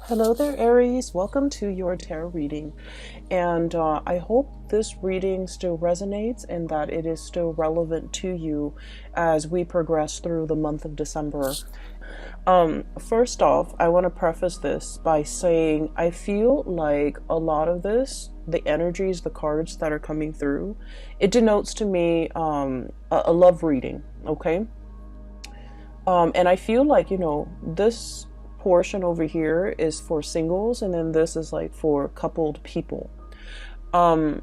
Hello there, Aries. Welcome to your tarot reading. And I hope this reading still resonates and that it is still relevant to you as we progress through the month of December. First off, I want to preface this by saying I feel like a lot of this, the energies, the cards that are coming through, it denotes to me a love reading, okay? And I feel like, this portion over here is for singles, and then this is like for coupled people. I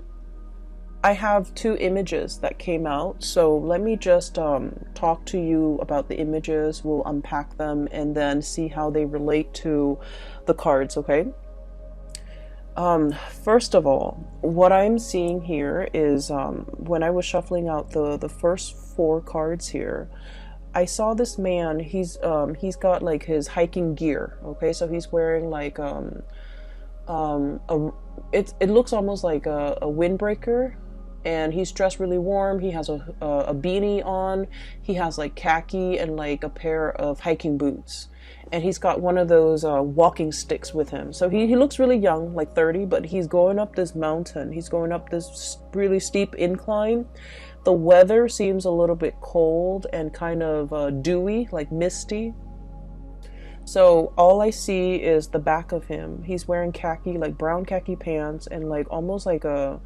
have two images that came out, so let me just talk to you about the images. We'll unpack them and then see how they relate to the cards, okay? First of all, what I'm seeing here is when I was shuffling out the first four cards here, I saw this man. He's got like his hiking gear. Okay, so he's wearing like it looks almost like a windbreaker, and he's dressed really warm. He has a beanie on. He has like khaki and like a pair of hiking boots, and he's got one of those walking sticks with him. So he looks really young, like 30, but he's going up this mountain. He's going up this really steep incline. The weather seems a little bit cold and kind of dewy, like misty. So all I see is the back of him. He's wearing khaki, like brown khaki pants, and like almost like a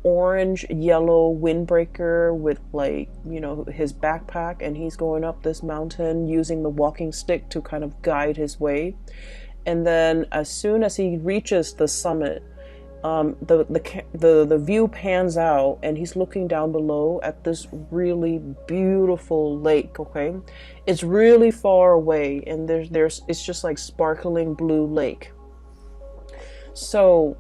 orange yellow windbreaker with like, his backpack, and he's going up this mountain using the walking stick to kind of guide his way. And then as soon as he reaches the summit, the view pans out, and he's looking down below at this really beautiful lake. Okay, it's really far away, and it's just like sparkling blue lake. So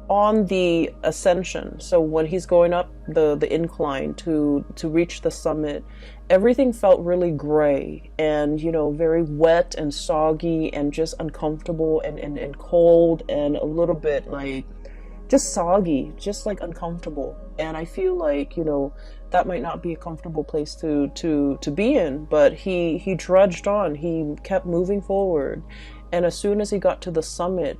on the ascension, so when he's going up the incline to reach the summit, everything felt really gray and very wet and soggy and just uncomfortable and cold and a little bit like just soggy, just like uncomfortable. And I feel like that might not be a comfortable place to be in, but he trudged on. He kept moving forward. And as soon as he got to the summit,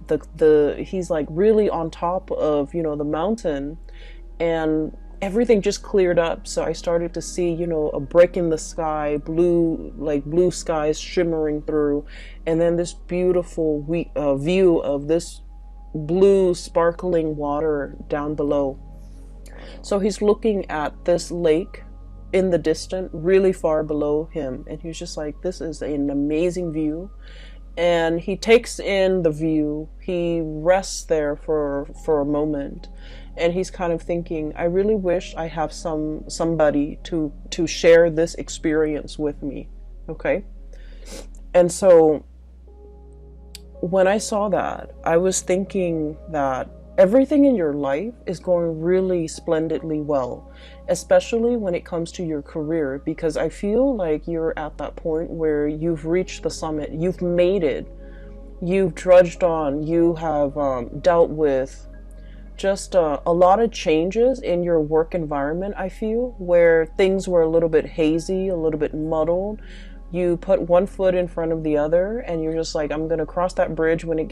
he's like really on top of, the mountain, and everything just cleared up. So I started to see, a break in the sky, blue skies shimmering through, and then this beautiful view of this blue sparkling water down below. So he's looking at this lake in the distance, really far below him, and he's just like, this is an amazing view. And he takes in the view. He rests there for a moment, and he's kind of thinking, I really wish I have somebody to share this experience with me. Okay? And so when I saw that, I was thinking that everything in your life is going really splendidly well, especially when it comes to your career, because I feel like you're at that point where you've reached the summit, you've made it, you've trudged on, you have dealt with just a lot of changes in your work environment. I feel where things were a little bit hazy, a little bit muddled. You put one foot in front of the other, and you're just like, I'm going to cross that bridge when I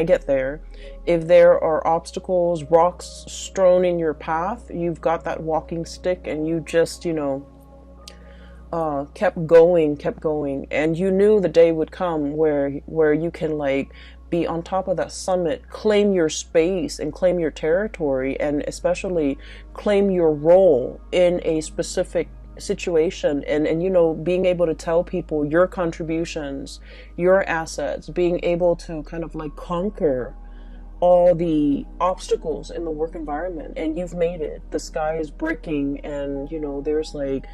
get there. If there are obstacles, rocks strewn in your path, you've got that walking stick, and you just, kept going. And you knew the day would come where you can like be on top of that summit, claim your space and claim your territory, and especially claim your role in a specific situation, and being able to tell people your contributions, your assets, being able to kind of like conquer all the obstacles in the work environment. And you've made it. The sky is breaking, and there's like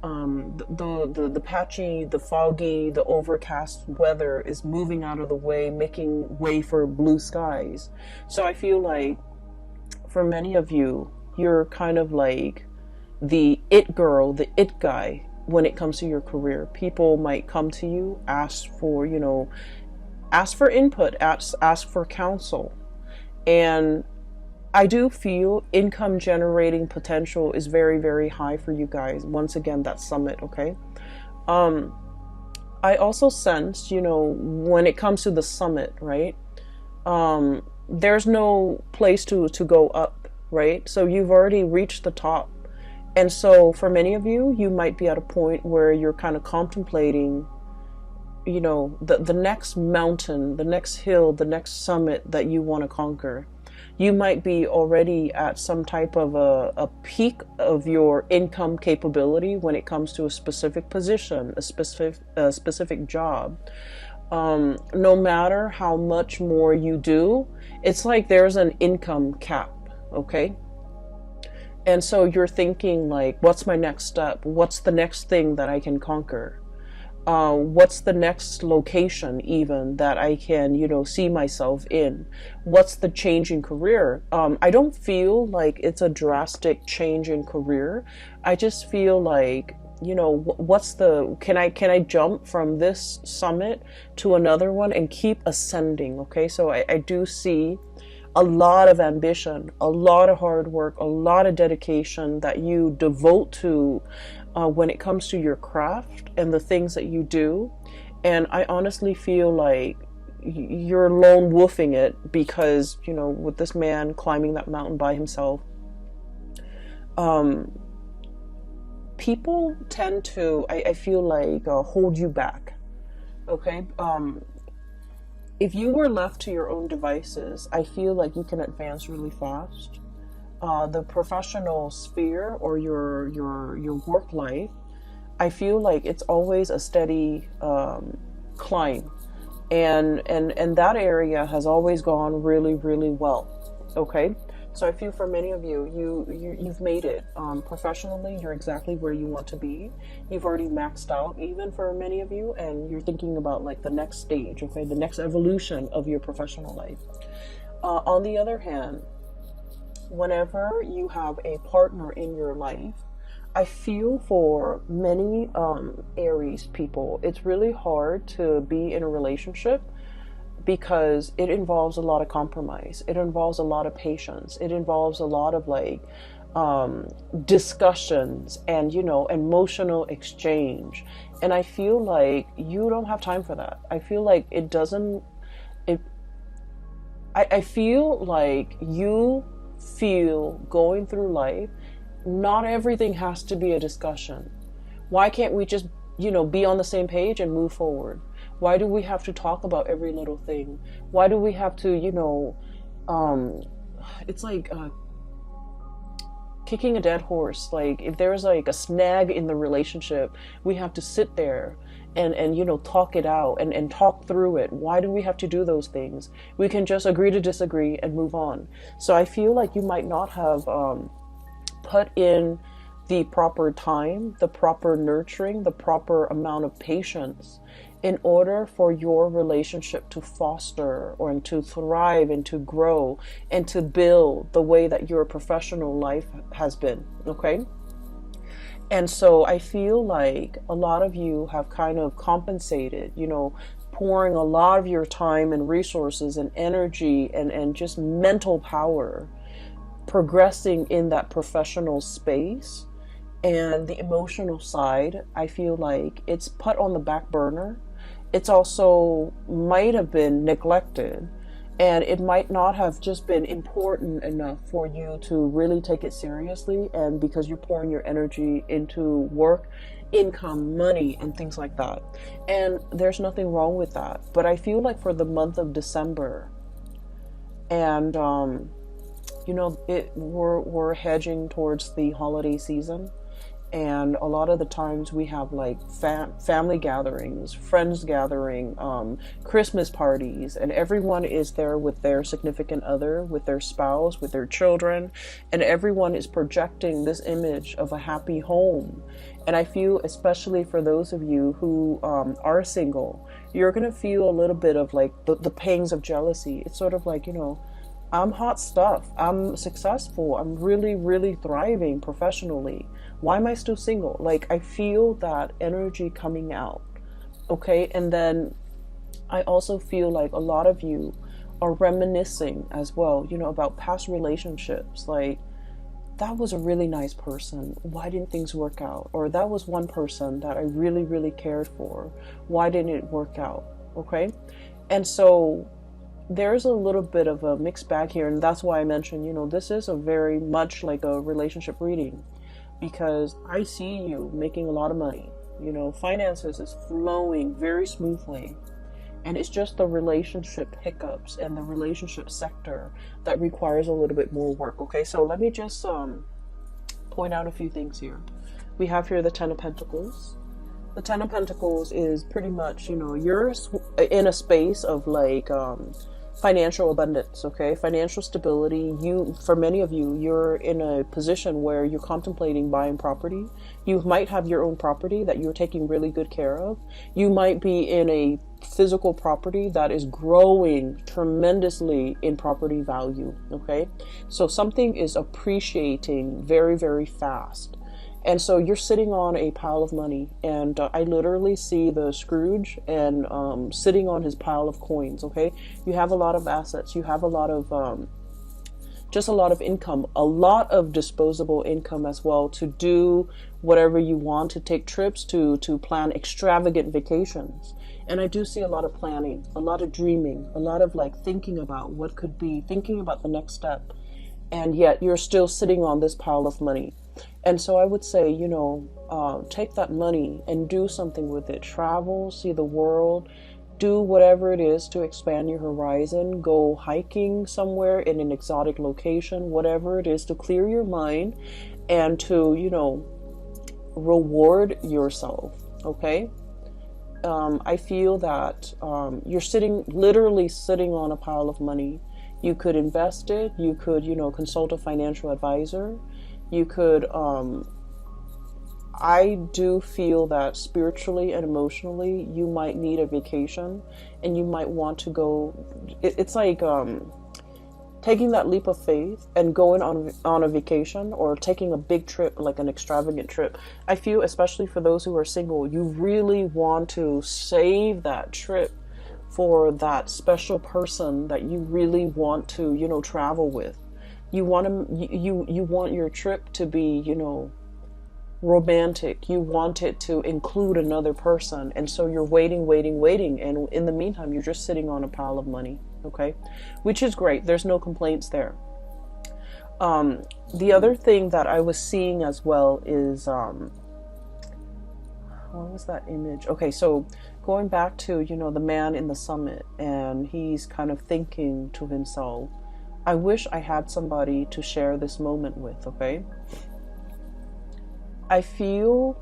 the patchy, the foggy, the overcast weather is moving out of the way, making way for blue skies. So I feel like for many of you, you're kind of like the it girl, the it guy when it comes to your career. People might come to you, ask for input, ask for counsel. And I do feel income generating potential is very, very high for you guys. Once again, that summit, okay? I also sense, when it comes to the summit, right? There's no place to go up, right? So you've already reached the top. And so for many of you, you might be at a point where you're kind of contemplating, the next mountain, the next hill, the next summit that you want to conquer. You might be already at some type of a peak of your income capability when it comes to a specific position, a specific job. No matter how much more you do, it's like there's an income cap, okay? And so you're thinking like, what's my next step? What's the next thing that I can conquer? What's the next location even that I can, see myself in? What's the change in career? I don't feel like it's a drastic change in career. I just feel like, can I jump from this summit to another one and keep ascending? Okay. So I do see a lot of ambition, a lot of hard work, a lot of dedication that you devote to when it comes to your craft and the things that you do. And I honestly feel like you're lone wolfing it because, with this man climbing that mountain by himself, people tend to, I feel like, hold you back. Okay. If you were left to your own devices, I feel like you can advance really fast. The professional sphere or your work life, I feel like it's always a steady climb, and that area has always gone really, really well. Okay, so I feel for many of you've made it professionally. You're exactly where you want to be. You've already maxed out, even for many of you, and you're thinking about like the next stage. Okay, the next evolution of your professional life. On the other hand, whenever you have a partner in your life, I feel for many Aries people, it's really hard to be in a relationship because it involves a lot of compromise. It involves a lot of patience. It involves a lot of like discussions and, emotional exchange. And I feel like you don't have time for that. I feel like I feel like you feel going through life, not everything has to be a discussion. Why can't we just, be on the same page and move forward? Why do we have to talk about every little thing? Why do we have to, it's like kicking a dead horse. Like if there's like a snag in the relationship, we have to sit there and talk it out and talk through it. Why do we have to do those things? We can just agree to disagree and move on. So I feel like you might not have put in the proper time, the proper nurturing, the proper amount of patience in order for your relationship to foster or to thrive and to grow and to build the way that your professional life has been. Okay. And so I feel like a lot of you have kind of compensated, pouring a lot of your time and resources and energy and just mental power, progressing in that professional space. And the emotional side, I feel like it's put on the back burner. It's also might have been neglected. And it might not have just been important enough for you to really take it seriously. And because you're pouring your energy into work, income, money, and things like that. And there's nothing wrong with that. But I feel like for the month of December, and we're hedging towards the holiday season. And a lot of the times we have like family gatherings, friends gathering, Christmas parties, and everyone is there with their significant other, with their spouse, with their children, and everyone is projecting this image of a happy home. And I feel, especially for those of you who are single, you're going to feel a little bit of like the pangs of jealousy. It's sort of like, I'm hot stuff. I'm successful. I'm really, really thriving professionally. Why am I still single? Like, I feel that energy coming out. Okay. And then I also feel like a lot of you are reminiscing as well, about past relationships. Like, that was a really nice person. Why didn't things work out? Or that was one person that I really, really cared for. Why didn't it work out? Okay. And so there's a little bit of a mixed bag here. And that's why I mentioned, this is a very much like a relationship reading, because I see you making a lot of money. Finances is flowing very smoothly. And it's just the relationship hiccups and the relationship sector that requires a little bit more work. Okay, so let me just point out a few things here. We have here the Ten of Pentacles. The Ten of Pentacles is pretty much, you're in a space of like financial abundance, okay? Financial stability. For many of you, you're in a position where you're contemplating buying property. You might have your own property that you're taking really good care of. You might be in a physical property that is growing tremendously in property value, okay? So something is appreciating very, very fast. And so you're sitting on a pile of money, and I literally see the Scrooge and sitting on his pile of coins, okay? You have a lot of assets. You have a lot of, just a lot of income, a lot of disposable income as well to do whatever you want, to take trips, to plan extravagant vacations. And I do see a lot of planning, a lot of dreaming, a lot of like thinking about what could be, thinking about the next step. And yet you're still sitting on this pile of money. And so I would say, take that money and do something with it. Travel, see the world, do whatever it is to expand your horizon. Go hiking somewhere in an exotic location, whatever it is to clear your mind and to, reward yourself. Okay. I feel that you're literally sitting on a pile of money. You could invest it. You could, consult a financial advisor. You could, I do feel that spiritually and emotionally, you might need a vacation, and you might want to go. It's like taking that leap of faith and going on a vacation, or taking a big trip, like an extravagant trip. I feel, especially for those who are single, you really want to save that trip for that special person that you really want to, travel with. You want your trip to be, romantic. You want it to include another person. And so you're waiting. And in the meantime, you're just sitting on a pile of money. Okay. Which is great. There's no complaints there. The other thing that I was seeing as well is, what was that image? Okay. So going back to, the man in the summit, and he's kind of thinking to himself, I wish I had somebody to share this moment with, okay? I feel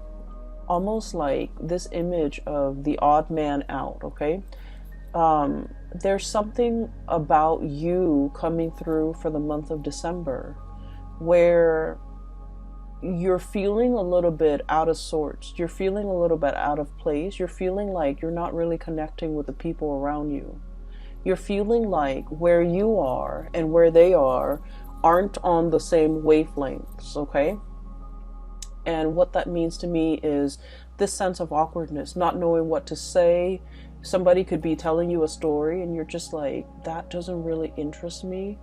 almost like this image of the odd man out, okay? There's something about you coming through for the month of December where you're feeling a little bit out of sorts. You're feeling a little bit out of place. You're feeling like you're not really connecting with the people around you. You're feeling like where you are and where they are aren't on the same wavelengths, okay? And what that means to me is this sense of awkwardness, not knowing what to say. Somebody could be telling you a story and you're just like, that doesn't really interest me.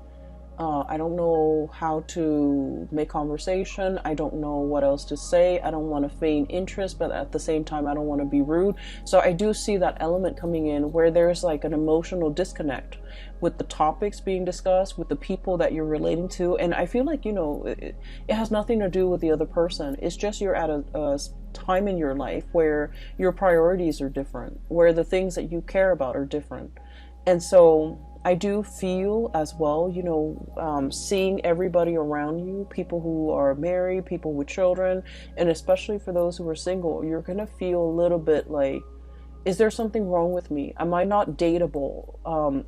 I don't know how to make conversation. I don't know what else to say. I don't want to feign interest, but at the same time, I don't want to be rude. So I do see that element coming in where there's like an emotional disconnect with the topics being discussed, with the people that you're relating to. And I feel like, it has nothing to do with the other person. It's just you're at a time in your life where your priorities are different, where the things that you care about are different. And so I do feel as well, seeing everybody around you, people who are married, people with children, and especially for those who are single, you're going to feel a little bit like, is there something wrong with me? Am I not dateable?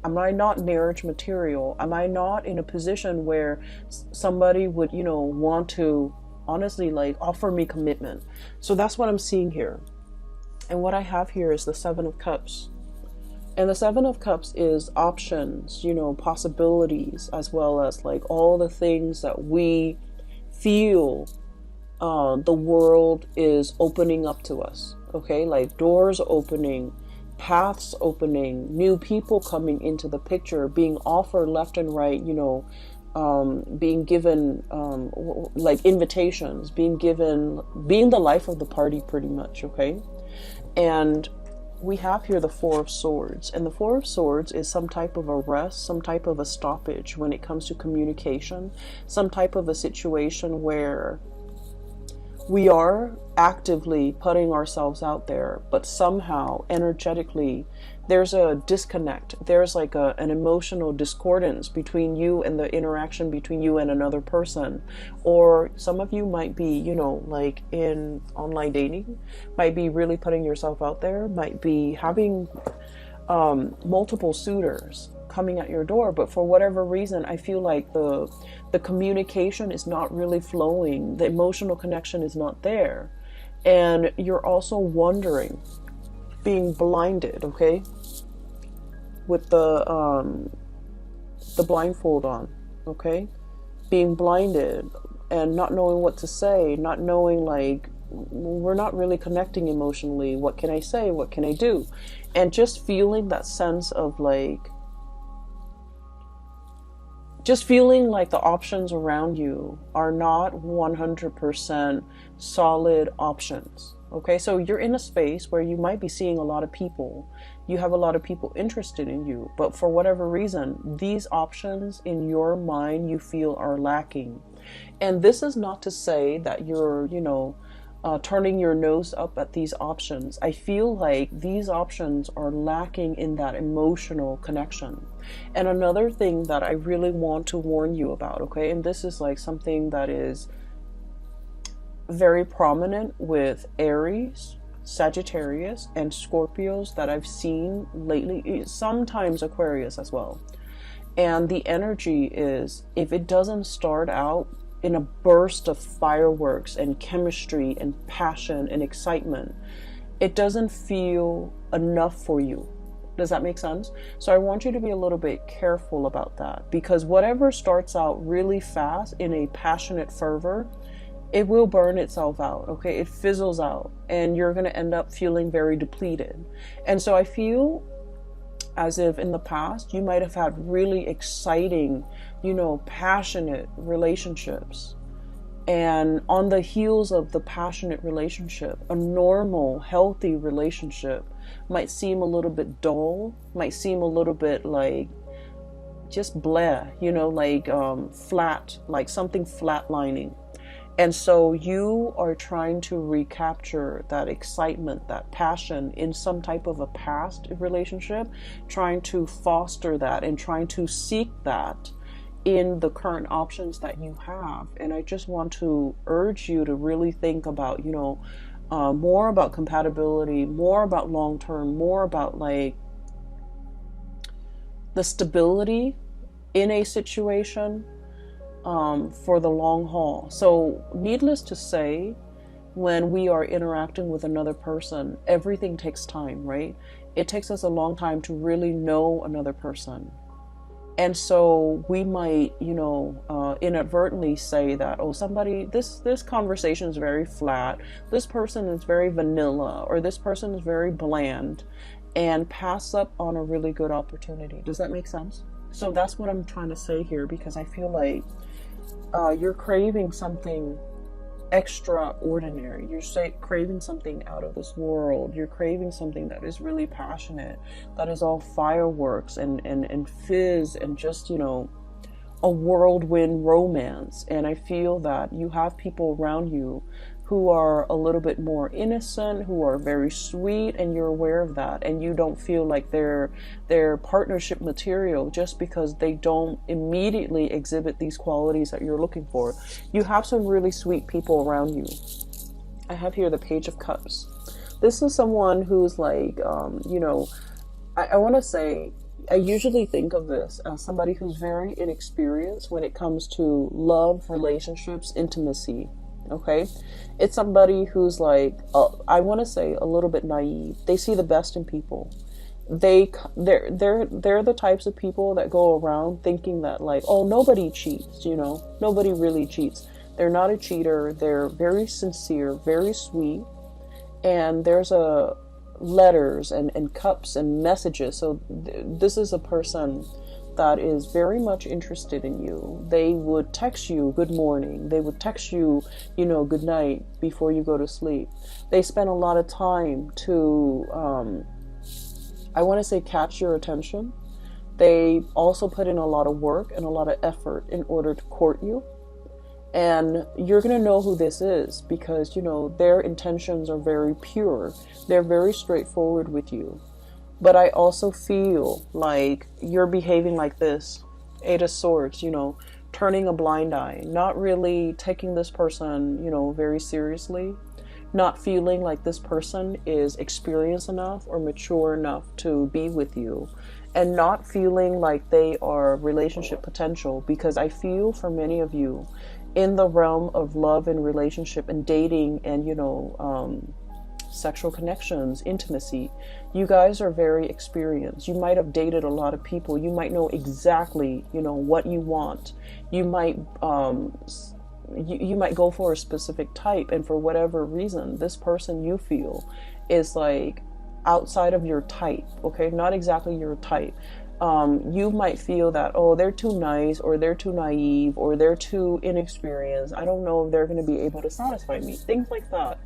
Am I not marriage material? Am I not in a position where somebody would, want to honestly like offer me commitment? So that's what I'm seeing here. And what I have here is the Seven of Cups. And the Seven of Cups is options, possibilities, as well as like all the things that we feel the world is opening up to us. Okay, like doors opening, paths opening, new people coming into the picture, being offered left and right, being given like invitations, being the life of the party pretty much, okay? And we have here the Four of Swords, and the Four of Swords is some type of a rest, some type of a stoppage when it comes to communication, some type of a situation where we are actively putting ourselves out there, but somehow energetically there's a disconnect. There's like an emotional discordance between you and the interaction between you and another person. Or some of you might be, you know, like in online dating, might be really putting yourself out there, might be having multiple suitors coming at your door, but for whatever reason, I feel like the communication is not really flowing. The emotional connection is not there. And you're also wondering, being blinded, okay? With the blindfold on, okay? Being blinded and not knowing what to say, not knowing, like, we're not really connecting emotionally. What can I say? What can I do? And just feeling that sense of like, just feeling like the options around you are not 100% solid options. Okay, so you're in a space where you might be seeing a lot of people. You have a lot of people interested in you, but for whatever reason, these options in your mind you feel are lacking. And this is not to say that you're, you know, turning your nose up at these options. I feel like these options are lacking in that emotional connection. And another thing that I really want to warn you about, okay, and this is like something that is very prominent with Aries, Sagittarius, and Scorpios that I've seen lately, sometimes Aquarius as well. And the energy is, if it doesn't start out in a burst of fireworks and chemistry and passion and excitement, it doesn't feel enough for you. Does that make sense? So I want you to be a little bit careful about that, because whatever starts out really fast in a passionate fervor, it will burn itself out, okay? It fizzles out and you're going to end up feeling very depleted. And so I feel as if in the past you might have had really exciting, you know, passionate relationships. And on the heels of the passionate relationship, a normal, healthy relationship might seem a little bit dull, might seem a little bit like just bleh, you know, like flat, like something flatlining. And so you are trying to recapture that excitement, that passion in some type of a past relationship, trying to foster that and trying to seek that in the current options that you have. And I just want to urge you to really think about, you know, more about compatibility, more about long-term, more about like the stability in a situation for the long haul. So needless to say, when we are interacting with another person, everything takes time, right? It takes us a long time to really know another person. And so we might, you know, inadvertently say that, oh, somebody, this conversation is very flat, this person is very vanilla, or this person is very bland, and pass up on a really good opportunity. Does that make sense? So that's what I'm trying to say here, because I feel like you're craving something extraordinary. You're craving something out of this world. You're craving something that is really passionate, that is all fireworks and fizz and just, you know, a whirlwind romance. And I feel that you have people around you who are a little bit more innocent, who are very sweet, and you're aware of that, and you don't feel like they're partnership material just because they don't immediately exhibit these qualities that you're looking for. You have some really sweet people around you. I have here the Page of Cups. This is someone who's like, you know, I want to say, I usually think of this as somebody who's very inexperienced when it comes to love, relationships, intimacy. Okay, it's somebody who's like, I want to say a little bit naive. They see the best in people. They're the types of people that go around thinking that like, oh, nobody cheats, you know, nobody really cheats. They're not a cheater. They're very sincere, very sweet, and there's letters and cups and messages. So this is a person that is very much interested in you. They would text you good morning. They would text you, good night before you go to sleep. They spend a lot of time to, I want to say, catch your attention. They also put in a lot of work and a lot of effort in order to court you. And you're going to know who this is because, their intentions are very pure. They're very straightforward with you. But I also feel like you're behaving like this, Eight of Swords, turning a blind eye, not really taking this person, very seriously, not feeling like this person is experienced enough or mature enough to be with you, and not feeling like they are relationship potential, because I feel for many of you in the realm of love and relationship and dating and, sexual connections, intimacy, you guys are very experienced. You might have dated a lot of people. You might know exactly, what you want. You might, you might go for a specific type, and for whatever reason, this person you feel is like outside of your type, okay? Not exactly your type. You might feel that, oh, they're too nice, or they're too naive, or they're too inexperienced. I don't know if they're going to be able to satisfy me. Things like that.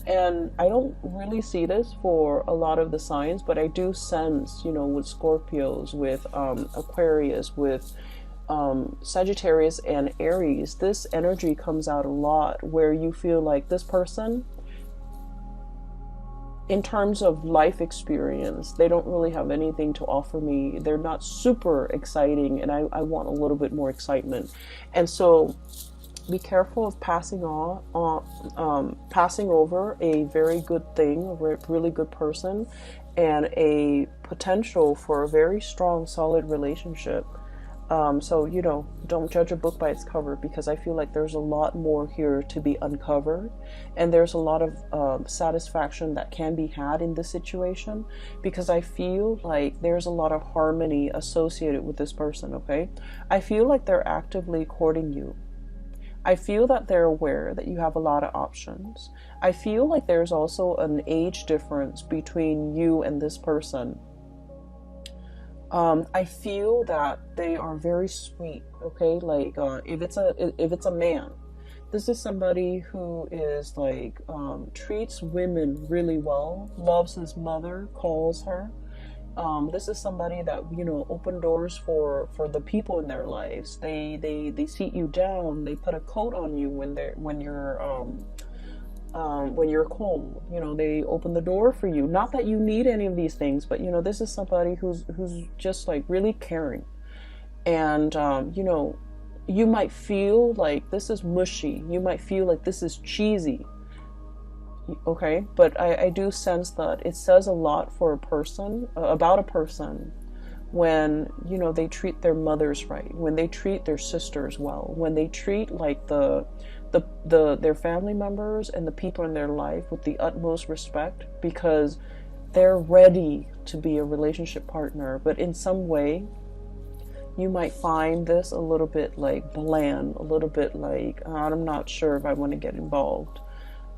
And I don't really see this for a lot of the signs, but I do sense, with Scorpios, with Aquarius, with Sagittarius and Aries, this energy comes out a lot where you feel like this person, in terms of life experience, they don't really have anything to offer me. They're not super exciting, and I want a little bit more excitement. And so be careful of passing over a very good thing, a really good person, and a potential for a very strong, solid relationship. So, don't judge a book by its cover, because I feel like there's a lot more here to be uncovered, and there's a lot of satisfaction that can be had in this situation, because I feel like there's a lot of harmony associated with this person, okay? I feel like they're actively courting you. I feel that they're aware that you have a lot of options. I feel like there's also an age difference between you and this person. I feel that they are very sweet, okay? Like, if it's a man, this is somebody who is like, treats women really well, loves his mother, calls her. This is somebody that, open doors for the people in their lives. They seat you down. They put a coat on you when you're cold. They open the door for you. Not that you need any of these things, but this is somebody who's just like really caring. And you might feel like this is mushy. You might feel like this is cheesy. Okay, but I do sense that it says a lot for a person, about a person, when they treat their mothers right, when they treat their sisters well, when they treat like their family members and the people in their life with the utmost respect, because they're ready to be a relationship partner. But in some way, you might find this a little bit like bland, a little bit like, I'm not sure if I want to get involved.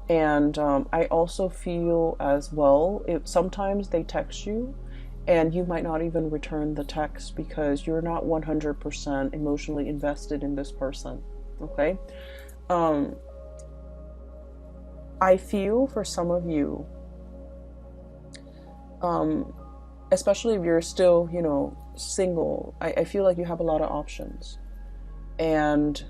And I also feel as well, sometimes they text you and you might not even return the text because you're not 100% emotionally invested in this person, okay? I feel for some of you, especially if you're still, single, I feel like you have a lot of options. And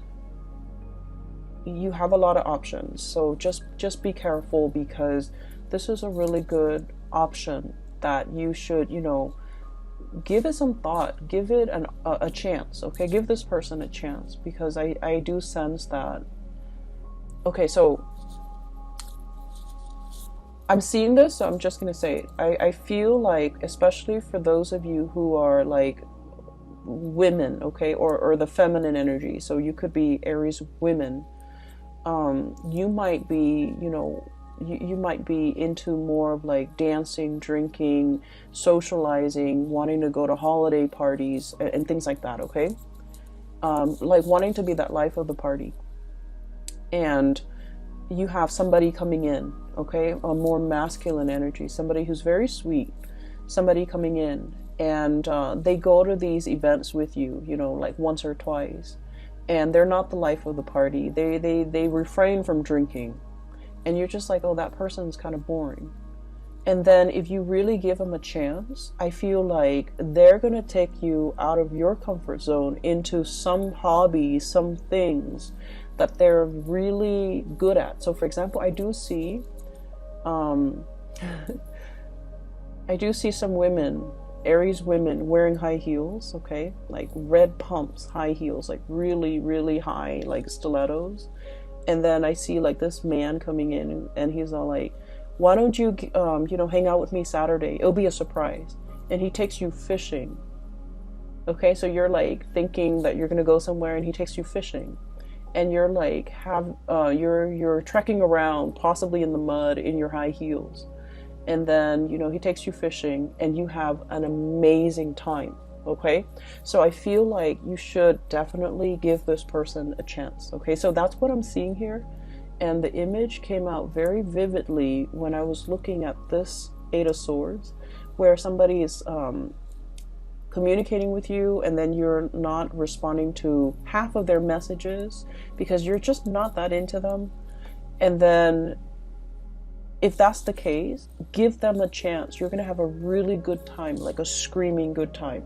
you have a lot of options, so just be careful, because this is a really good option that you should, give it some thought, give it a chance, okay? Give this person a chance, because I do sense that. Okay, so I'm seeing this, so I'm just gonna say it. I feel like, especially for those of you who are like women, okay, or the feminine energy, so you could be Aries women. You might be, you might be into more of like dancing, drinking, socializing, wanting to go to holiday parties and things like that, okay? Like wanting to be that life of the party. And you have somebody coming in, okay? A more masculine energy, somebody who's very sweet, somebody coming in, and they go to these events with you, you know, like once or twice, and they're not the life of the party. They refrain from drinking, and you're just like, oh, that person's kind of boring. And then if you really give them a chance, I feel like they're going to take you out of your comfort zone into some hobby, some things that they're really good at. So for example, I do see some women, Aries women, wearing high heels, okay? Like red pumps, high heels, like really, really high, like stilettos. And then I see like this man coming in, and he's all like, why don't you, hang out with me Saturday? It'll be a surprise. And he takes you fishing. Okay, so you're like thinking that you're gonna go somewhere, and he takes you fishing, and you're like you're trekking around, possibly in the mud in your high heels, and then he takes you fishing, and you have an amazing time. Okay, so I feel like you should definitely give this person a chance. Okay, so that's what I'm seeing here. And the image came out very vividly when I was looking at this Eight of Swords, where somebody is communicating with you, and then you're not responding to half of their messages because you're just not that into them. And then if that's the case, give them a chance. You're going to have a really good time, like a screaming good time.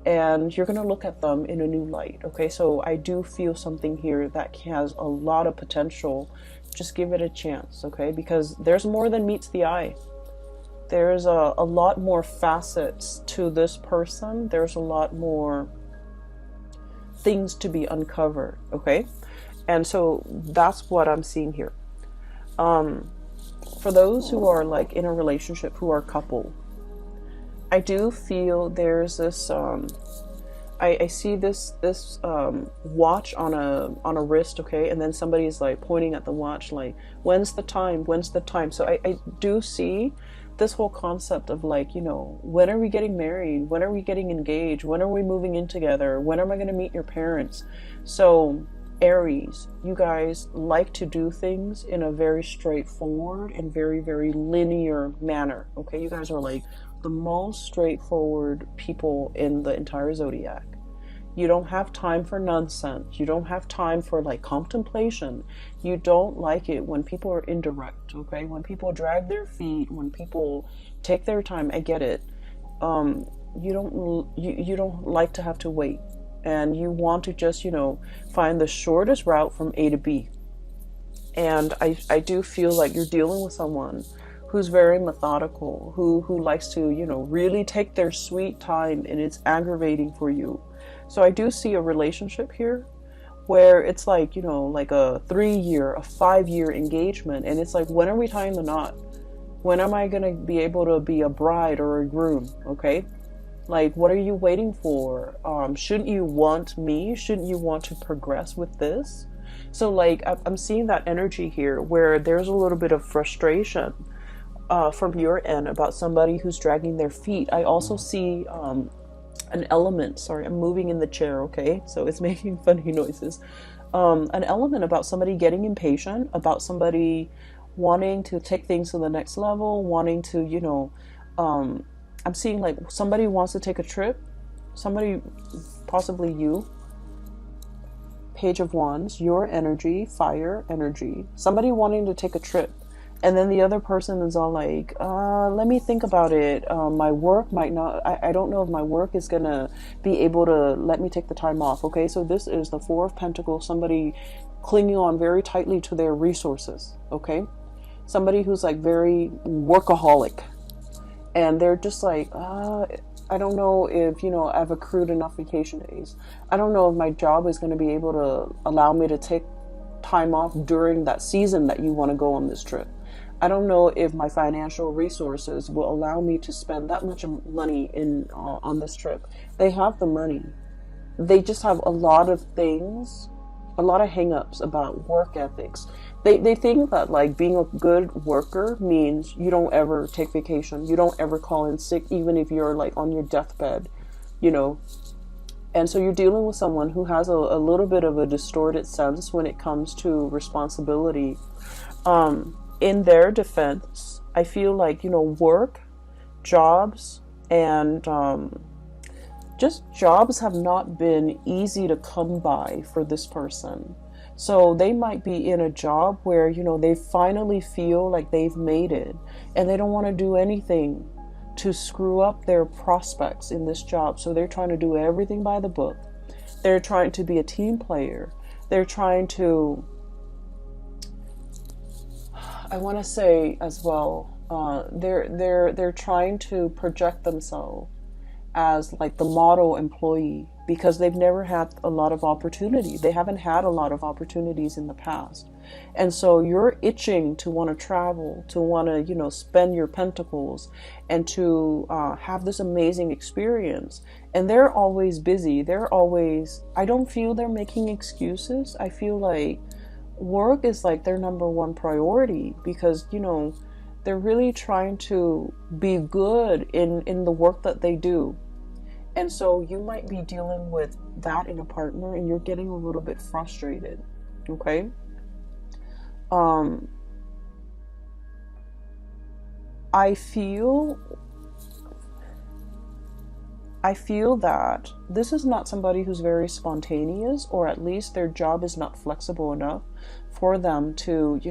And you're going to look at them in a new light. Okay, so I do feel something here that has a lot of potential. Just give it a chance, okay? Because there's more than meets the eye. There's a lot more facets to this person. There's a lot more things to be uncovered, okay? And so that's what I'm seeing here. For those who are like in a relationship, who are couple, I do feel there's this I see this watch on a wrist, okay, and then somebody's like pointing at the watch like, when's the time, so I do see this whole concept of like, when are we getting married, when are we getting engaged, when are we moving in together, when am I going to meet your parents? So Aries, you guys like to do things in a very straightforward and very, very linear manner, okay? You guys are like the most straightforward people in the entire zodiac. You don't have time for nonsense. You don't have time for like contemplation. You don't like it when people are indirect, okay? When people drag their feet, when people take their time. I get it. You don't like to have to wait, and you want to just find the shortest route from A to B. And I do feel like you're dealing with someone who's very methodical, who likes to, really take their sweet time, and it's aggravating for you. So I do see a relationship here where it's like, like a 3-year, a 5-year engagement. And it's like, when are we tying the knot? When am I going to be able to be a bride or a groom? Okay. Like, what are you waiting for? Shouldn't you want me? Shouldn't you want to progress with this? So like, I'm seeing that energy here where there's a little bit of frustration from your end about somebody who's dragging their feet. I also see an element, sorry, I'm moving in the chair, okay, so it's making funny noises. An element about somebody getting impatient, about somebody wanting to take things to the next level, wanting to, I'm seeing like somebody wants to take a trip, somebody, possibly you, Page of Wands, your energy, fire energy, somebody wanting to take a trip. And then the other person is all like, let me think about it. My work might not, I don't know if my work is going to be able to let me take the time off. Okay, so this is the Four of Pentacles, somebody clinging on very tightly to their resources. Okay, somebody who's like very workaholic. And they're just like, I don't know if, I've accrued enough vacation days. I don't know if my job is going to be able to allow me to take time off during that season that you want to go on this trip. I don't know if my financial resources will allow me to spend that much money on this trip. They have the money. They just have a lot of things, a lot of hang-ups about work ethics. They think that like being a good worker means you don't ever take vacation. You don't ever call in sick, even if you're like on your deathbed, And so you're dealing with someone who has a little bit of a distorted sense when it comes to responsibility. In their defense, I feel like, work, jobs, And just jobs have not been easy to come by for this person. So they might be in a job where, they finally feel like they've made it, and they don't want to do anything to screw up their prospects in this job. So they're trying to do everything by the book. They're trying to be a team player. They're trying to, I want to say as well, they're trying to project themselves as like the model employee, because they've never had a lot of opportunity. They haven't had a lot of opportunities in the past. And so you're itching to want to travel, to want to, spend your pentacles and to have this amazing experience. And they're always busy. I don't feel they're making excuses. I feel like work is like their number one priority, because, they're really trying to be good in the work that they do. And so you might be dealing with that in a partner, and you're getting a little bit frustrated. Okay. I feel that this is not somebody who's very spontaneous, or at least their job is not flexible enough for them to,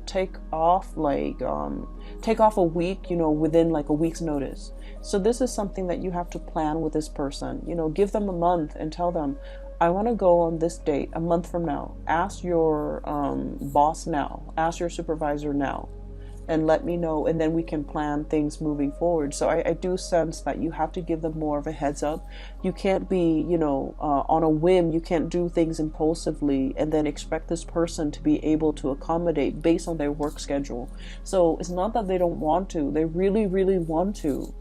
take off a week, within like a week's notice. So this is something that you have to plan with this person. Give them a month and tell them, I want to go on this date a month from now. Ask your boss now. Ask your supervisor now. And let me know, and then we can plan things moving forward. So I do sense that you have to give them more of a heads up. You can't be, on a whim. You can't do things impulsively and then expect this person to be able to accommodate based on their work schedule. So it's not that they don't want to. They really, really want to.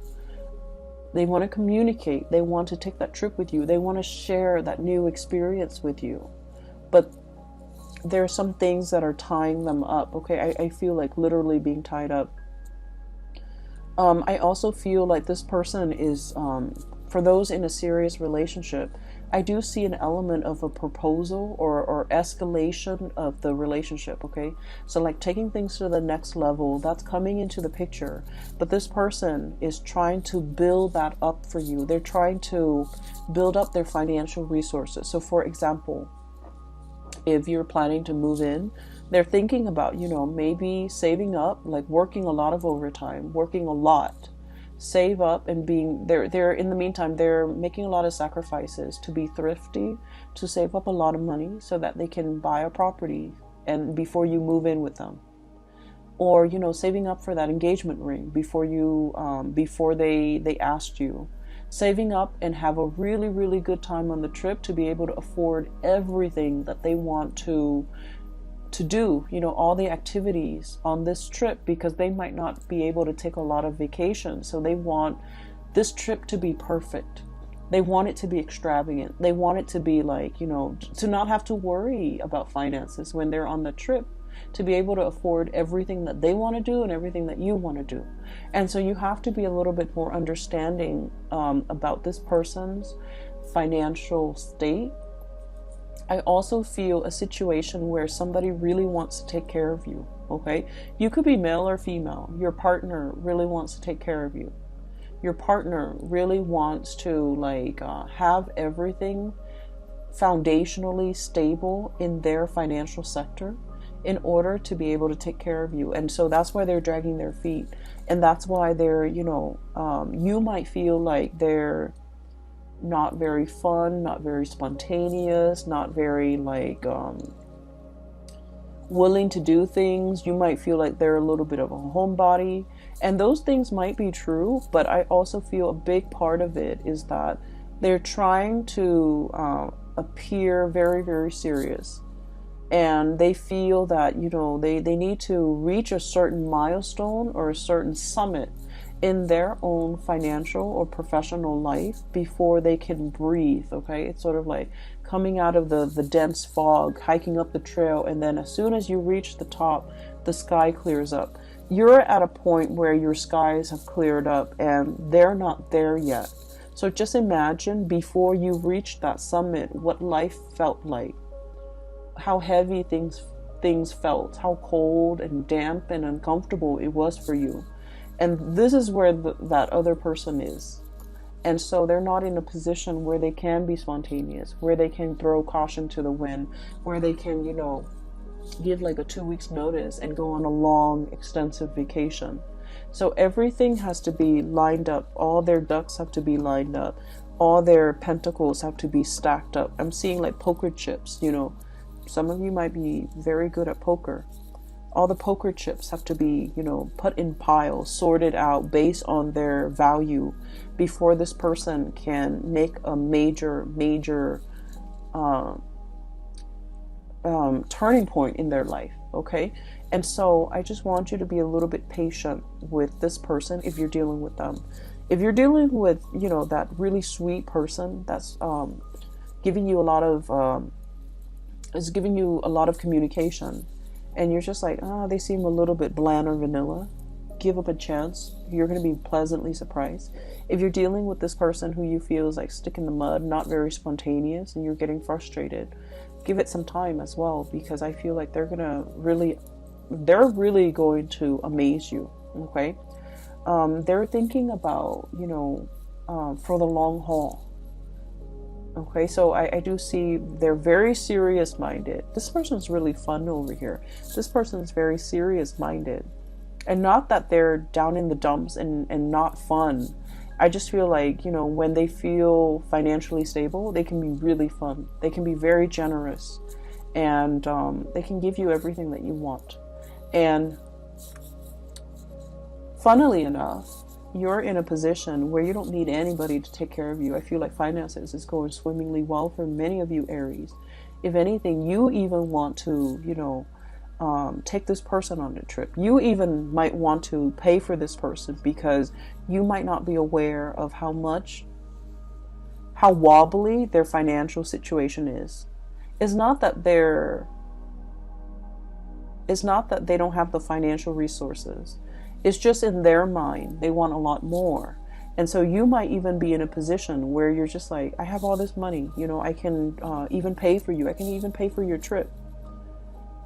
They want to communicate. They want to take that trip with you. They want to share that new experience with you. But there are some things that are tying them up. Okay, I feel like literally being tied up. I also feel like this person is, for those in a serious relationship, I do see an element of a proposal or escalation of the relationship. Okay, so like taking things to the next level, that's coming into the picture. But this person is trying to build that up for you. They're trying to build up their financial resources. So for example, if you're planning to move in, they're thinking about, maybe saving up, like working a lot of overtime, working a lot, save up, and they're in the meantime, they're making a lot of sacrifices to be thrifty, to save up a lot of money so that they can buy a property and before you move in with them. Or, saving up for that engagement ring before they asked you. Saving up and have a really, really good time on the trip to be able to afford everything that they want to do, all the activities on this trip, because they might not be able to take a lot of vacations. So they want this trip to be perfect. They want it to be extravagant. They want it to be like, to not have to worry about finances when they're on the trip, to be able to afford everything that they want to do and everything that you want to do. And so you have to be a little bit more understanding about this person's financial state. I also feel a situation where somebody really wants to take care of you. Okay, you could be male or female. Your partner really wants to take care of you. Your partner really wants to have everything foundationally stable in their financial sector in order to be able to take care of you. And so that's why they're dragging their feet. And that's why they're, you might feel like they're not very fun, not very spontaneous, not very willing to do things. You might feel like they're a little bit of a homebody. And those things might be true, but I also feel a big part of it is that they're trying to appear very, very serious. And they feel that, they need to reach a certain milestone or a certain summit in their own financial or professional life before they can breathe. Okay, it's sort of like coming out of the dense fog, hiking up the trail, and then as soon as you reach the top, the sky clears up. You're at a point where your skies have cleared up and they're not there yet. So just imagine before you reach that summit what life felt like. How heavy things felt, how cold and damp and uncomfortable it was for you. And this is where that other person is. And so they're not in a position where they can be spontaneous, where they can throw caution to the wind, where they can, you know, give like a 2 weeks notice and go on a long, extensive vacation. So everything has to be lined up. All their ducks have to be lined up. All their pentacles have to be stacked up. I'm seeing like poker chips, you know. Some of you might be very good at poker. All the poker chips have to be, you know, put in piles, sorted out based on their value before this person can make a major turning point in their life. Okay. And so I just want you to be a little bit patient with this person if you're dealing with them. If you're dealing with, you know, that really sweet person that's giving you a lot of is giving you a lot of communication, and you're just like, they seem a little bit bland or vanilla, give up a chance. You're going to be pleasantly surprised. If you're dealing with this person who you feel is like stick in the mud, not very spontaneous, and you're getting frustrated, give it some time as well, because I feel like they're really going to amaze you. Okay. They're thinking about, you know, for the long haul. Okay, so I do see they're very serious minded. This person's really fun over here. This person's very serious minded. And not that they're down in the dumps and not fun. I just feel like, you know, when they feel financially stable, they can be really fun. They can be very generous. And they can give you everything that you want. And funnily enough, you're in a position where you don't need anybody to take care of you. I feel like finances is going swimmingly well for many of you Aries. If anything, you even want to, you know, take this person on a trip. You even might want to pay for this person because you might not be aware of how wobbly their financial situation is. It's not that they don't have the financial resources. It's just in their mind, they want a lot more. And so you might even be in a position where you're just like, I have all this money, you know, I can even pay for you. I can even pay for your trip.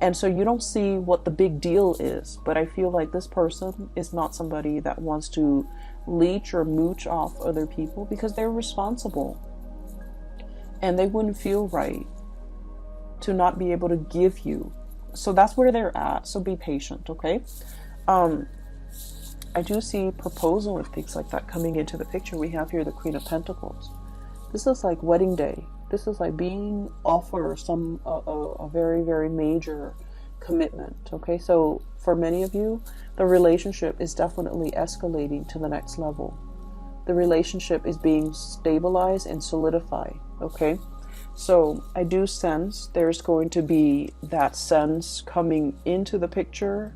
And so you don't see what the big deal is. But I feel like this person is not somebody that wants to leech or mooch off other people because they're responsible. And they wouldn't feel right to not be able to give you. So that's where they're at. So be patient, okay? I do see proposal and things like that coming into the picture. We have here the Queen of Pentacles. This is like wedding day. This is like being offered a very, very major commitment. Okay, so for many of you, the relationship is definitely escalating to the next level. The relationship is being stabilized and solidified. Okay, so I do sense there's going to be that sense coming into the picture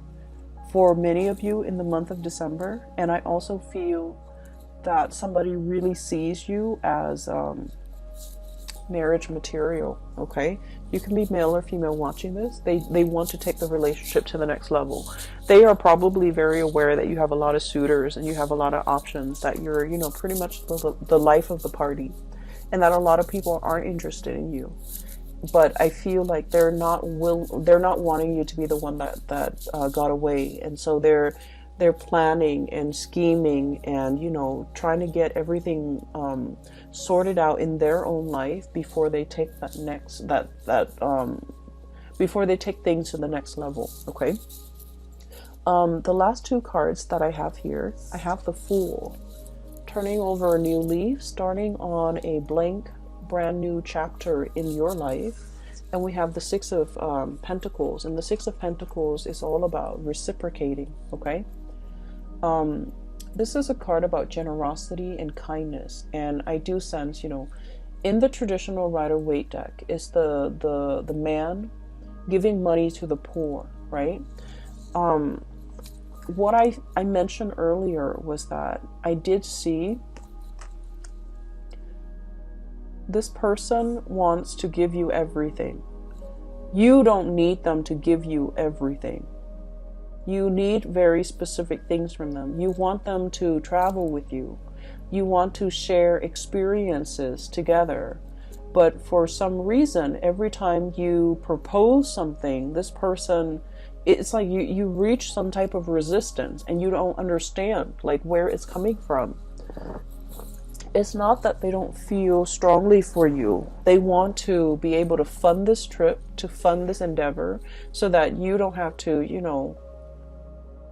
for many of you in the month of December. And I also feel that somebody really sees you as marriage material. Okay, you can be male or female watching this. They want to take the relationship to the next level. They are probably very aware that you have a lot of suitors and you have a lot of options, that you're, you know, pretty much the life of the party, and that a lot of people aren't interested in you. But I feel like they're not wanting you to be the one that got away, and so they're planning and scheming and, you know, trying to get everything sorted out in their own life before they take before they take things to the next level. Okay. The last two cards that I have here, I have the Fool, turning over a new leaf, starting on a blank brand new chapter in your life. And we have the Six of Pentacles, and the Six of Pentacles is all about reciprocating. Okay, this is a card about generosity and kindness, and I do sense, you know, in the traditional Rider-Waite deck is the man giving money to the poor, right? What I mentioned earlier was that I did see this person wants to give you everything. You don't need them to give you everything. You need very specific things from them. You want them to travel with you. You want to share experiences together. But for some reason, every time you propose something, this person, it's like you reach some type of resistance and you don't understand like where it's coming from. it's not that they don't feel strongly for you. They want to be able to fund this trip, to fund this endeavor, so that you don't have to,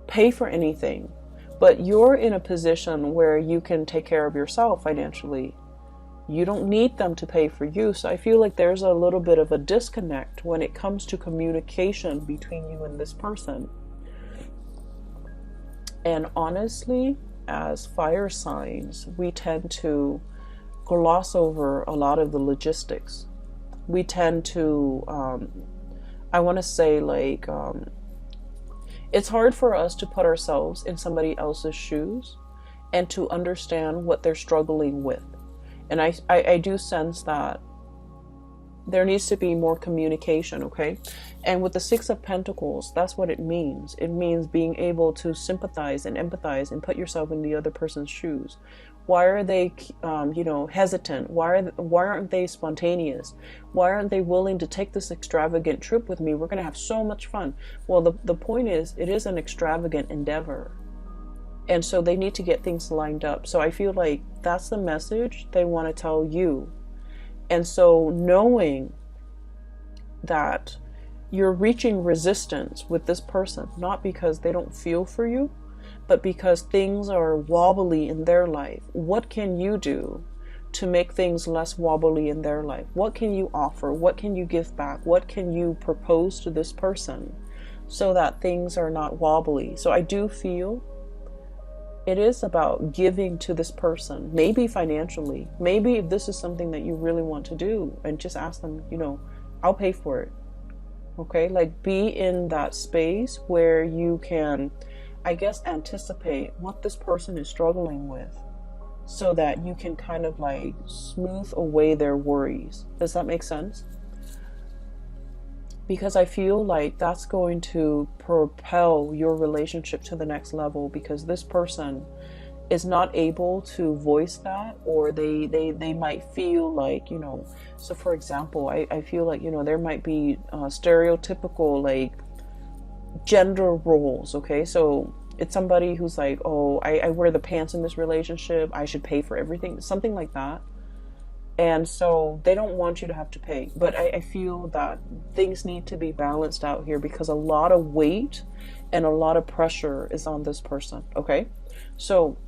pay for anything. But you're in a position where you can take care of yourself financially. You don't need them to pay for you. So I feel like there's a little bit of a disconnect when it comes to communication between you and this person. And honestly, as fire signs, we tend to gloss over a lot of the logistics. We tend to, I want to say, like, it's hard for us to put ourselves in somebody else's shoes and to understand what they're struggling with. And I do sense that there needs to be more communication, okay? And with the Six of Pentacles, that's what it means. It means being able to sympathize and empathize and put yourself in the other person's shoes. Why are they, hesitant? Why aren't they spontaneous? Why aren't they willing to take this extravagant trip with me? We're going to have so much fun. Well, the point is, it is an extravagant endeavor. And so they need to get things lined up. So I feel like that's the message they want to tell you. And so knowing that you're reaching resistance with this person, not because they don't feel for you, but because things are wobbly in their life. What can you do to make things less wobbly in their life? What can you offer? What can you give back? What can you propose to this person so that things are not wobbly? So I do feel it is about giving to this person, maybe financially, maybe if this is something that you really want to do, and just ask them, I'll pay for it. Okay, like be in that space where you can, I guess, anticipate what this person is struggling with so that you can kind of like smooth away their worries. Does that make sense? Because I feel like that's going to propel your relationship to the next level, because this person is not able to voice that, or they might feel like, so for example, I feel like, there might be stereotypical like gender roles, okay? So it's somebody who's like, oh, I wear the pants in this relationship, I should pay for everything, something like that. And so they don't want you to have to pay. But I feel that things need to be balanced out here, because a lot of weight and a lot of pressure is on this person, okay? So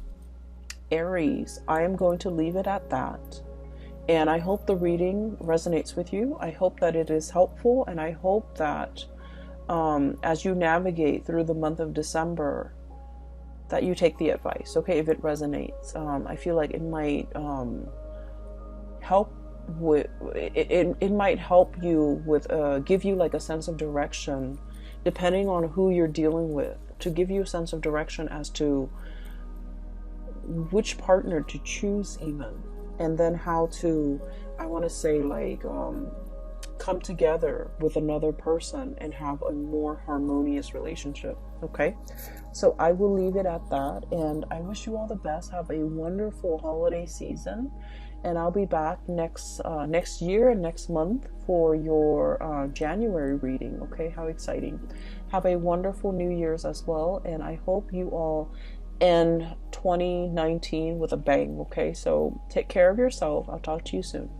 Aries, I am going to leave it at that. And I hope the reading resonates with you. I hope that it is helpful. And I hope that as you navigate through the month of December, that you take the advice, okay, if it resonates. I feel like it might help with it might help you with give you like a sense of direction, depending on who you're dealing with, to give you a sense of direction as to which partner to choose even, and then how to, I want to say, like come together with another person and have a more harmonious relationship. Okay, so I will leave it at that, and I wish you all the best. Have a wonderful holiday season. And I'll be back next year and next month for your January reading. Okay, how exciting. Have a wonderful New Year's as well. And I hope you all end 2019 with a bang. Okay, so take care of yourself. I'll talk to you soon.